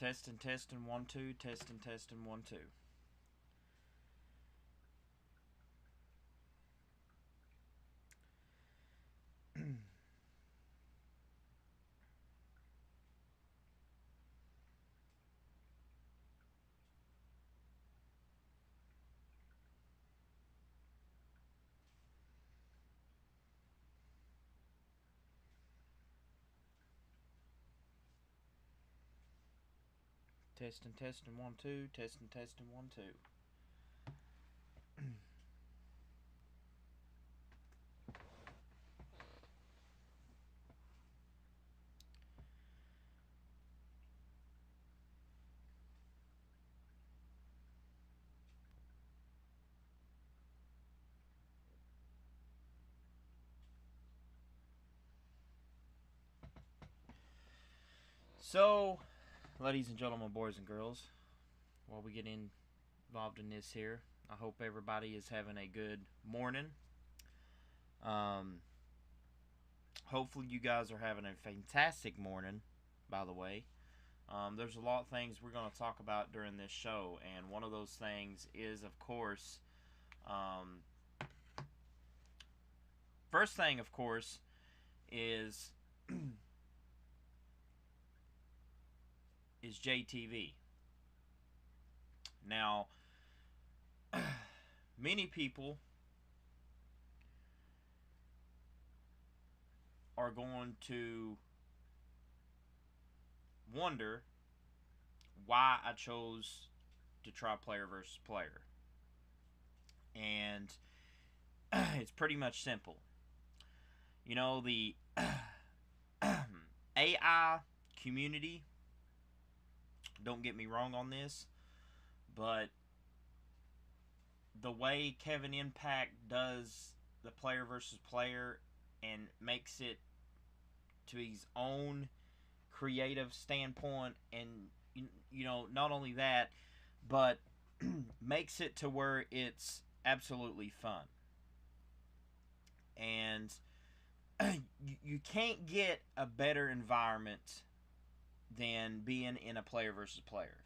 Testing, testing, 1, 2, testing, testing, 1, 2. Testing, testing, 1, 2, testing, testing, 1, 2. So, ladies and gentlemen, boys and girls, while we get involved in this here, I hope everybody is having a good morning. Um, Hopefully you guys are having a fantastic morning, by the way. There's a lot of things we're going to talk about during this show, and one of those things is, of course, first thing, of course, is is JTV. Now, many people are going to wonder why I chose to try player versus player. And it's pretty much simple. You know, the AI community, don't get me wrong on this, but the way Kevin Impact does the player versus player and makes it to his own creative standpoint, and not only that, but makes it to where it's absolutely fun. And you can't get a better environment than being in a player versus player.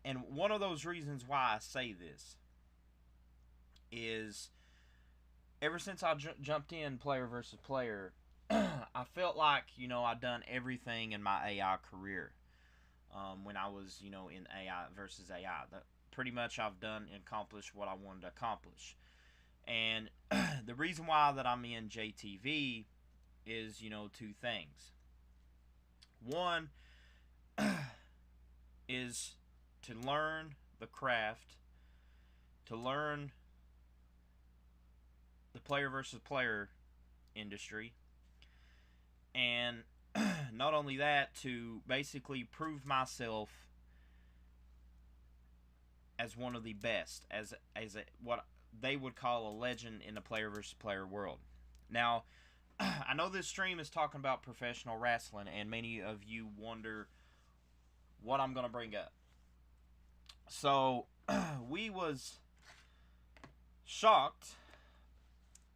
And one of those reasons why I say this is, ever since I jumped in player versus player, I felt like, I'd done everything in my AI career. When I was, in AI versus AI. Pretty much I've done and accomplished what I wanted to accomplish. And the reason why that I'm in JTV is, two things. One is to learn the craft, to learn the player versus player industry, and not only that, to basically prove myself as one of the best, as what they would call a legend in the player versus player world. Now, I know this stream is talking about professional wrestling, and many of you wonder what I'm going to bring up. So, we was shocked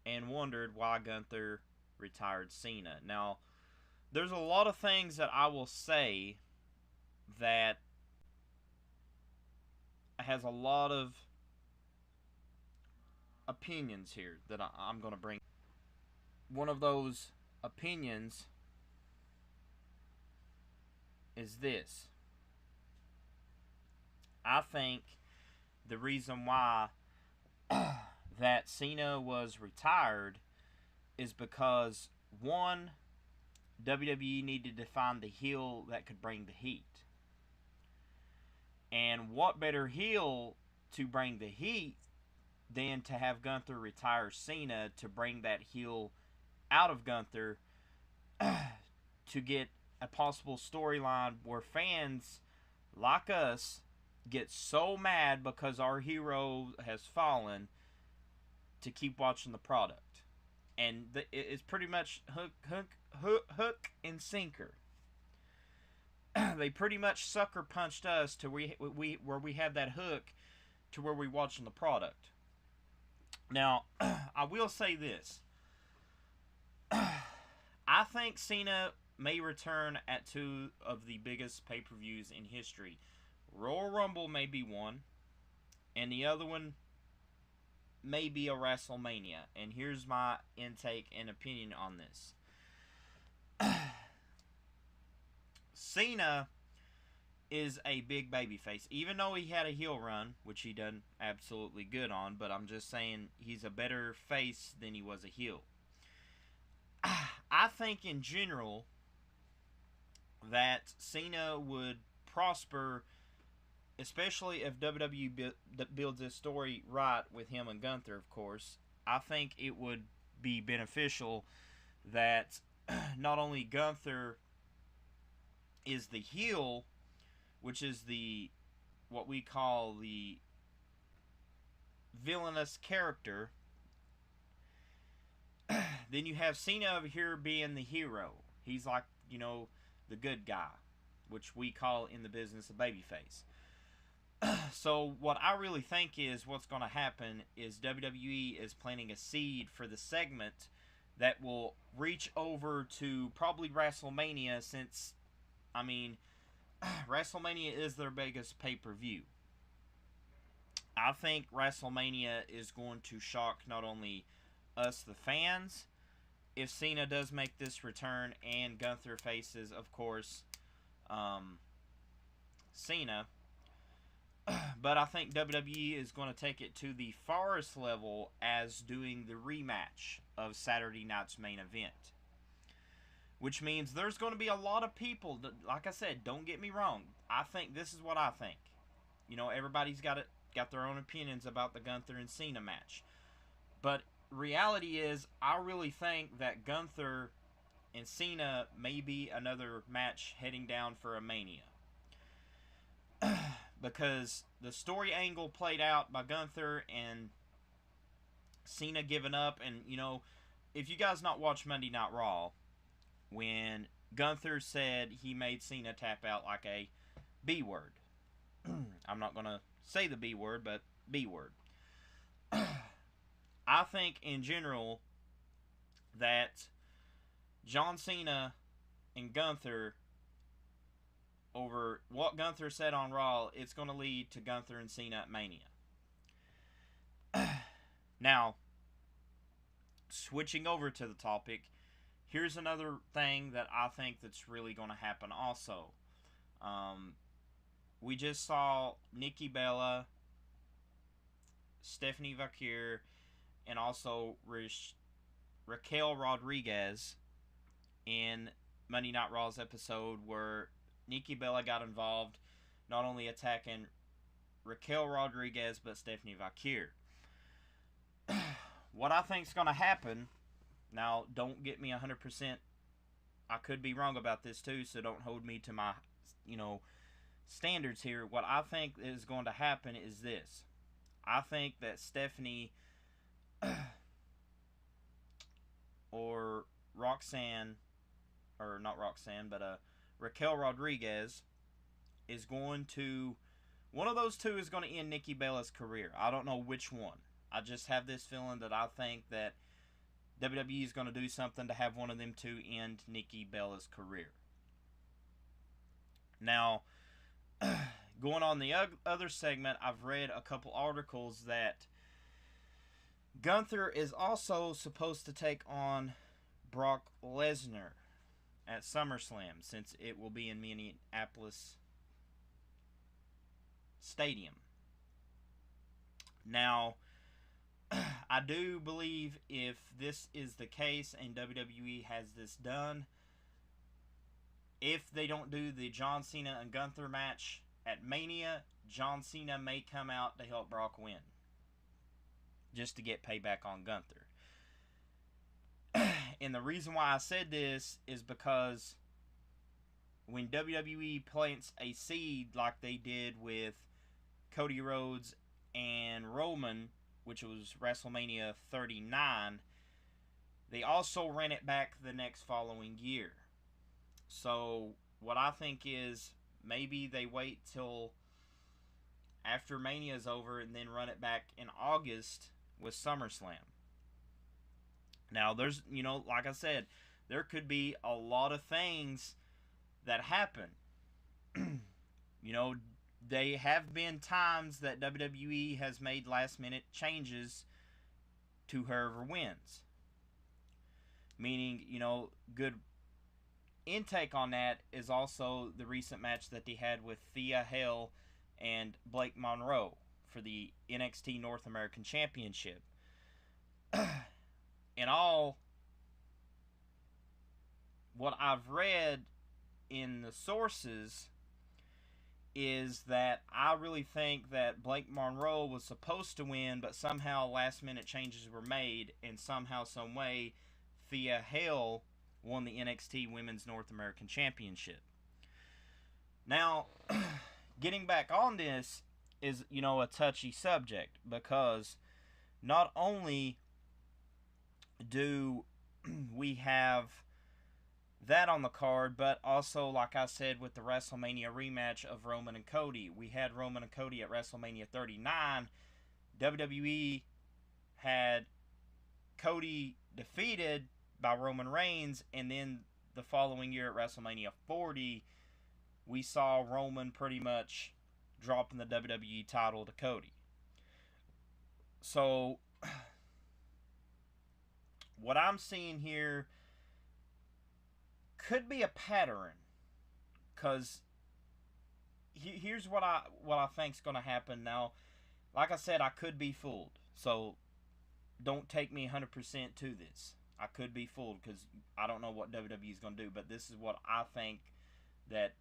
and wondered why Gunther retired Cena. Now, there's a lot of things that I will say that has a lot of opinions here that I'm going to bring. One of those opinions is this. I think the reason why that Cena was retired is because, one, WWE needed to find the heel that could bring the heat. And what better heel to bring the heat than to have Gunther retire Cena, to bring that heel out of Gunther, to get a possible storyline where fans like us get so mad because our hero has fallen to keep watching the product. And it's pretty much hook and sinker. They pretty much sucker punched us to where we have that hook to where we watching the product. Now, I will say this. I think Cena may return at two of the biggest pay-per-views in history. Royal Rumble may be one, and the other one may be a WrestleMania. And here's my intake and opinion on this. Cena is a big babyface, even though he had a heel run, which he done absolutely good on. But I'm just saying he's a better face than he was a heel. I think in general that Cena would prosper, especially if WWE builds this story right with him and Gunther, of course. I think it would be beneficial that not only Gunther is the heel, which is the what we call the villainous character, then you have Cena over here being the hero. He's like, the good guy, which we call in the business a babyface. So what I really think is what's going to happen is WWE is planting a seed for the segment that will reach over to probably WrestleMania, since, WrestleMania is their biggest pay-per-view. I think WrestleMania is going to shock not only us, the fans, if Cena does make this return and Gunther faces, of course, Cena. But I think WWE is going to take it to the farthest level as doing the rematch of Saturday night's main event. Which means there's going to be a lot of people, like I said, don't get me wrong. I think this is what I think. Everybody's got their own opinions about the Gunther and Cena match. But reality is, I really think that Gunther and Cena may be another match heading down for a Mania. Because the story angle played out by Gunther and Cena giving up. And, if you guys not watch Monday Night Raw, when Gunther said he made Cena tap out like a B word. I'm not going to say the B word, but B word. I think in general that John Cena and Gunther, over what Gunther said on Raw, it's going to lead to Gunther and Cena at Mania. Now, switching over to the topic, here's another thing that I think that's really going to happen also. We just saw Nikki Bella, Stephanie Vaquer, and also Raquel Rodriguez in Monday Night Raw's episode where Nikki Bella got involved, not only attacking Raquel Rodriguez, but Stephanie Vaquer. What I think is going to happen, now don't get me 100%, I could be wrong about this too, so don't hold me to my, standards here. What I think is going to happen is this. I think that Stephanie or Roxanne, or not Roxanne, but Raquel Rodriguez is going to, one of those two is going to end Nikki Bella's career. I don't know which one. I just have this feeling that I think that WWE is going to do something to have one of them two end Nikki Bella's career. Now, going on the other segment, I've read a couple articles that Gunther is also supposed to take on Brock Lesnar at SummerSlam, since it will be in Minneapolis Stadium. Now, I do believe if this is the case and WWE has this done, if they don't do the John Cena and Gunther match at Mania, John Cena may come out to help Brock win, just to get payback on Gunther. And the reason why I said this is because when WWE plants a seed like they did with Cody Rhodes and Roman, which was WrestleMania 39, they also ran it back the next following year. So what I think is maybe they wait till after Mania is over and then run it back in August with SummerSlam. Now, there's, like I said, there could be a lot of things that happen. You know, they have been times that WWE has made last minute changes to whoever wins. Meaning, good intake on that is also the recent match that they had with Thea Hale and Blake Monroe for the NXT North American Championship. In all, what I've read in the sources is that I really think that Blake Monroe was supposed to win, but somehow last minute changes were made, and somehow, some way, Thea Hale won the NXT Women's North American Championship. Now, getting back on this is, a touchy subject, because not only do we have that on the card, but also, like I said, with the WrestleMania rematch of Roman and Cody. We had Roman and Cody at WrestleMania 39. WWE had Cody defeated by Roman Reigns, and then the following year at WrestleMania 40, we saw Roman pretty much dropping the WWE title to Cody. So, what I'm seeing here could be a pattern, because here's what I think's going to happen. Now, like I said, I could be fooled, so don't take me 100% to this. I could be fooled, because I don't know what WWE is going to do, but this is what I think that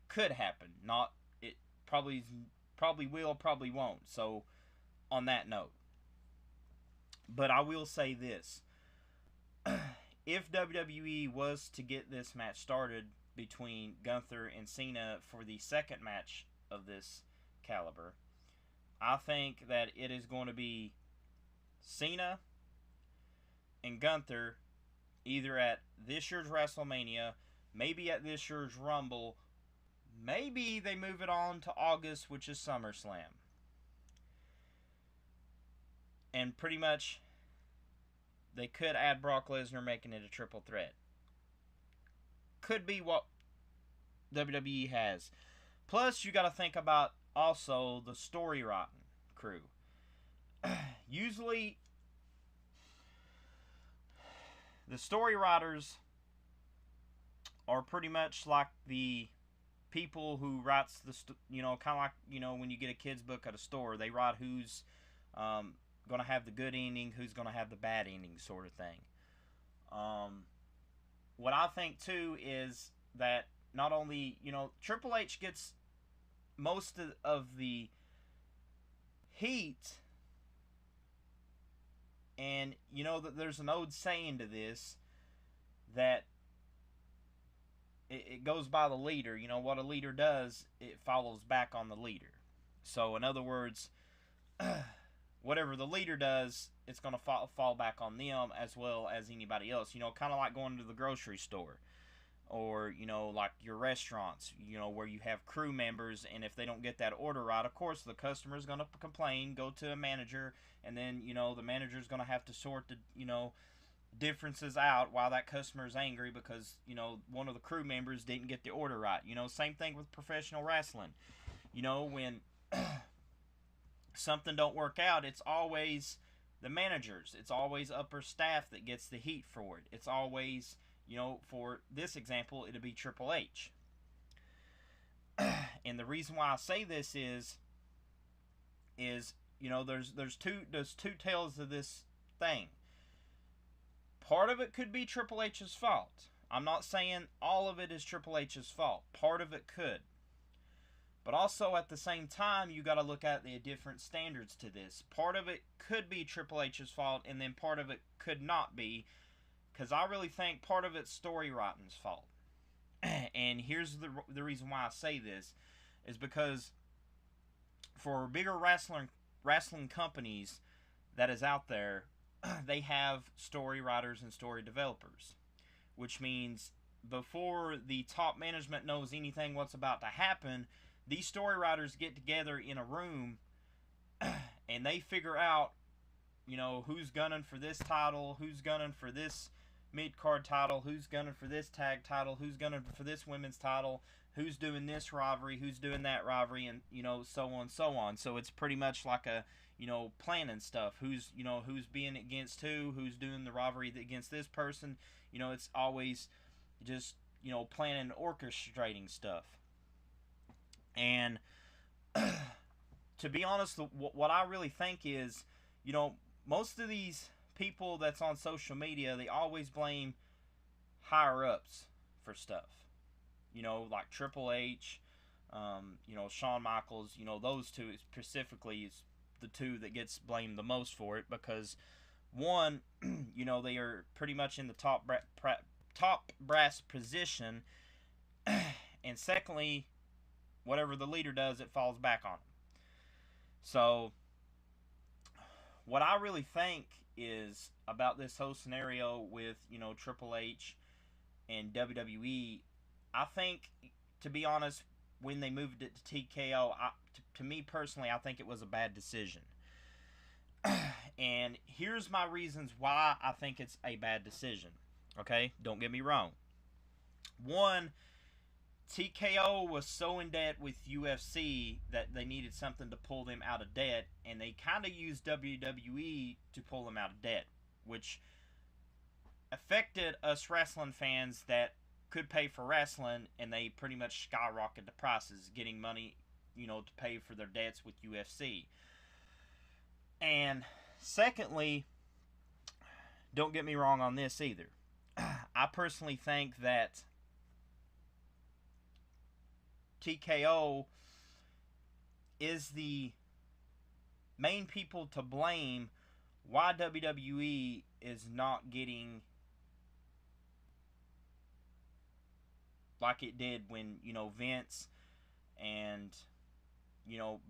could happen. Not, it probably will, probably won't. So, on that note, but I will say this. If WWE was to get this match started between Gunther and Cena for the second match of this caliber, I think that it is going to be Cena and Gunther either at this year's WrestleMania, maybe at this year's Rumble, maybe they move it on to August, which is SummerSlam. And pretty much they could add Brock Lesnar, making it a triple threat. Could be what WWE has. Plus, you got to think about also the story writing crew. Usually, the story writers are pretty much like the people who writes the, kind of like, when you get a kid's book at a store, they write who's going to have the good ending, who's going to have the bad ending, sort of thing. What I think too is that not only, Triple H gets most of the heat, and that there's an old saying to this, that it goes by the leader. What a leader does, it follows back on the leader. So in other words, whatever the leader does, it's going to fall back on them as well as anybody else. Kind of like going to the grocery store, or, like your restaurants, where you have crew members, and if they don't get that order right, of course, the customer is going to complain, go to a manager, and then, the manager is going to have to sort the, differences out while that customer is angry because, one of the crew members didn't get the order right. Same thing with professional wrestling. When something don't work out, it's always the managers, it's always upper staff that gets the heat for it. It's always, for this example, it'll be Triple H. And the reason why I say this is there's two tales of this thing. Part of it could be Triple H's fault. I'm not saying all of it is Triple H's fault. Part of it could. But also, at the same time, you got to look at the different standards to this. Part of it could be Triple H's fault, and then part of it could not be, because I really think part of it's story writing's fault. And here's the reason why I say this, is because for bigger wrestling companies that is out there, they have story writers and story developers, which means before the top management knows anything what's about to happen, these story writers get together in a room and they figure out, who's gunning for this title, who's gunning for this mid-card title, who's gunning for this tag title, who's gunning for this women's title, who's doing this rivalry, who's doing that rivalry, and so on and so on. So it's pretty much like a planning stuff. Who's being against who's doing the rivalry against this person. It's always just planning, orchestrating stuff. And to be honest, what I really think is, most of these people that's on social media, they always blame higher ups for stuff. Like Triple H, Shawn Michaels, those two specifically is the two that gets blamed the most for it, because one, they are pretty much in the top brass position, and secondly, whatever the leader does, it falls back on them. So, what I really think is about this whole scenario with Triple H and WWE, I think, to be honest, when they moved it to TKO, to me personally, I think it was a bad decision. And here's my reasons why I think it's a bad decision. Okay, don't get me wrong. One, TKO was so in debt with UFC that they needed something to pull them out of debt, and they kind of used WWE to pull them out of debt, which affected us wrestling fans that could pay for wrestling, and they pretty much skyrocketed the prices, getting money, to pay for their debts with UFC. And secondly, don't get me wrong on this either. I personally think that TKO is the main people to blame why WWE is not getting like it did when, Vince and,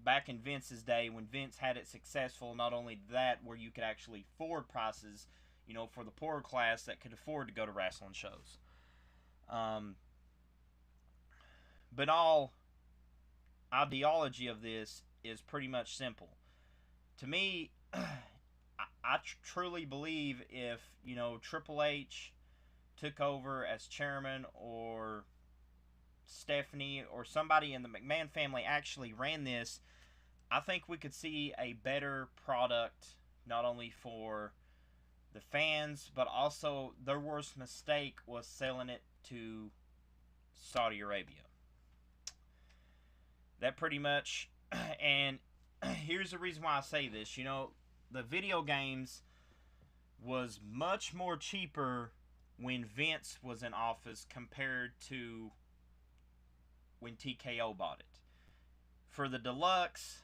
back in Vince's day when Vince had it successful. Not only that, where you could actually afford prices, for the poorer class that could afford to go to wrestling shows. But all ideology of this is pretty much simple. To me, I truly believe if, Triple H took over as chairman, or Stephanie or somebody in the McMahon family actually ran this, I think we could see a better product, not only for the fans, but also their worst mistake was selling it to Saudi Arabia. That pretty much, and here's the reason why I say this. The video games was much more cheaper when Vince was in office compared to when TKO bought it. For the deluxe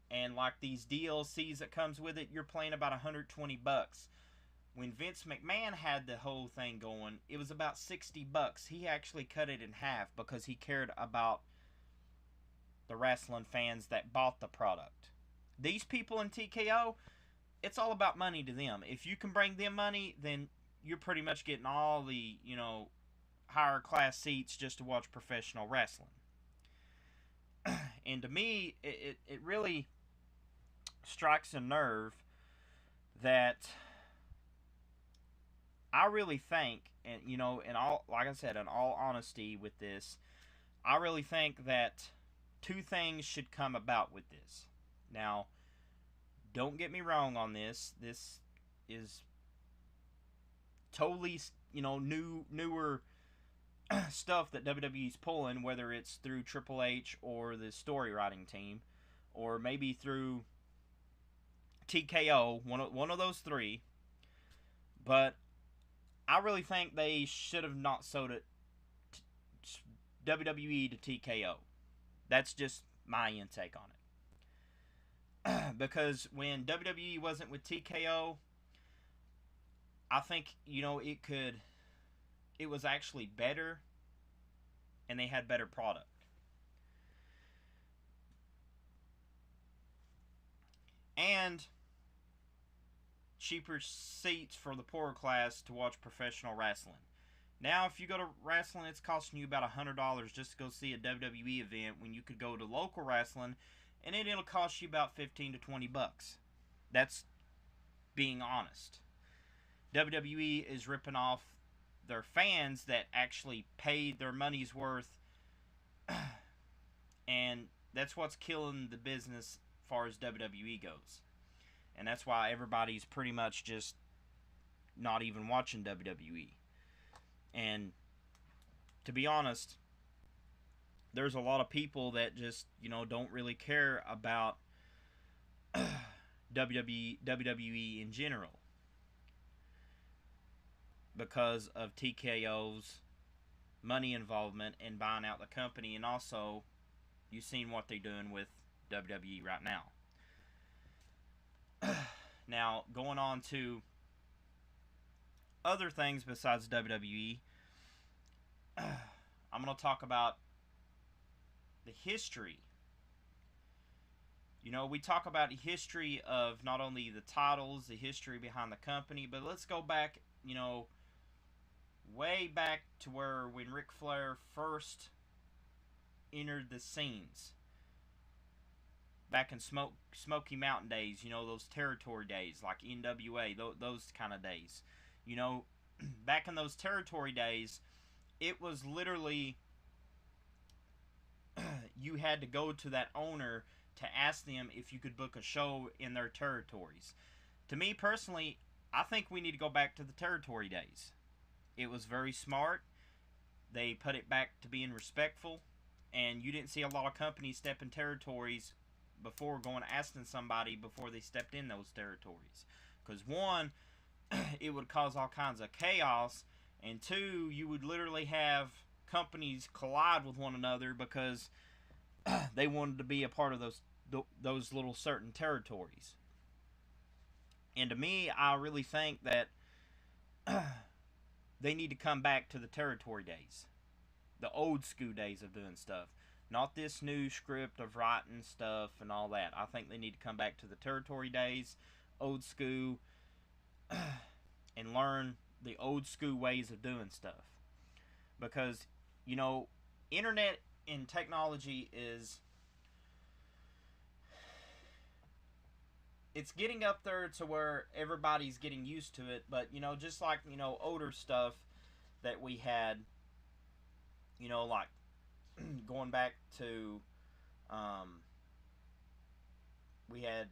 and like these DLCs that comes with it, you're playing about $120. When Vince McMahon had the whole thing going, it was about $60. He actually cut it in half because he cared about the wrestling fans that bought the product. These people in TKO, it's all about money to them. If you can bring them money, then you're pretty much getting all the, higher class seats just to watch professional wrestling. And to me, it really strikes a nerve that I really think, and like I said, in all honesty with this, I really think that two things should come about with this. Now, don't get me wrong on this. This is totally, newer stuff that WWE's pulling, whether it's through Triple H or the story writing team, or maybe through TKO, one of those three. But I really think they should have not sold it WWE to TKO. That's just my intake on it. Because when WWE wasn't with TKO, I think, it was actually better, and they had better product. And cheaper seats for the poorer class to watch professional wrestling. Now, if you go to wrestling, it's costing you about $100 just to go see a WWE event, when you could go to local wrestling and it'll cost you about $15 to $20. That's being honest. WWE is ripping off their fans that actually paid their money's worth, and that's what's killing the business as far as WWE goes. And that's why everybody's pretty much just not even watching WWE. And to be honest, there's a lot of people that just, don't really care about WWE in general because of TKO's money involvement in buying out the company, and also you've seen what they're doing with WWE right now. Now, going on to other things besides WWE, I'm going to talk about the history. We talk about the history of not only the titles, the history behind the company, but let's go back, way back to where when Ric Flair first entered the scenes. Back in Smoky Mountain days, those territory days, like NWA, those kind of days. Back in those territory days, it was literally you had to go to that owner to ask them if you could book a show in their territories. To me personally, I think we need to go back to the territory days. It was very smart. They put it back to being respectful, and you didn't see a lot of companies step in territories before going asking somebody before they stepped in those territories. Because one, it would cause all kinds of chaos, and two, you would literally have companies collide with one another because they wanted to be a part of those little certain territories. And to me, I really think that they need to come back to the territory days, the old school days of doing stuff, not this new script of writing stuff and all that. I think they need to come back to the territory days, old school, and learn the old school ways of doing stuff. Because, internet and technology it's getting up there to where everybody's getting used to it. But, just like, older stuff that we had, like going back to, we had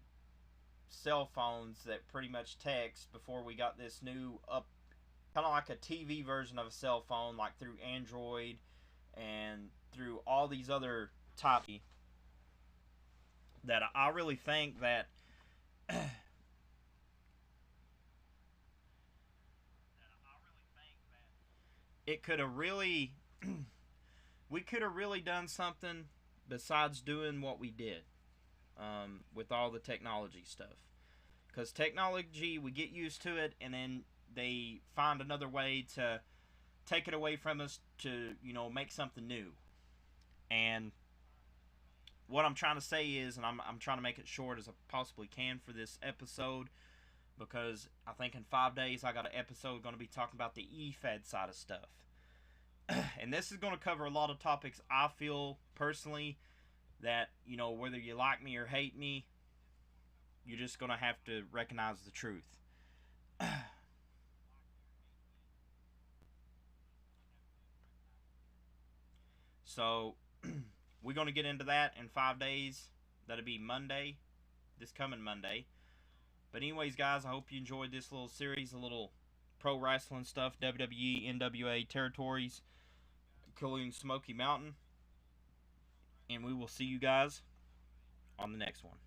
cell phones that pretty much text before we got this new up, kind of like a TV version of a cell phone, like through Android and through all these other type, that I really think that it could have really we could have really done something besides doing what we did, with all the technology stuff. Because technology, we get used to it, and then they find another way to take it away from us to, make something new. And what I'm trying to say is, and I'm trying to make it short as I possibly can for this episode, because I think in 5 days I got an episode going to be talking about the EFED side of stuff. And this is going to cover a lot of topics I feel personally that, whether you like me or hate me, you're just going to have to recognize the truth. So, we're going to get into that in 5 days. That'll be Monday, this coming Monday. But anyways, guys, I hope you enjoyed this little series, a little pro wrestling stuff, WWE, NWA territories, including Smoky Mountain. And we will see you guys on the next one.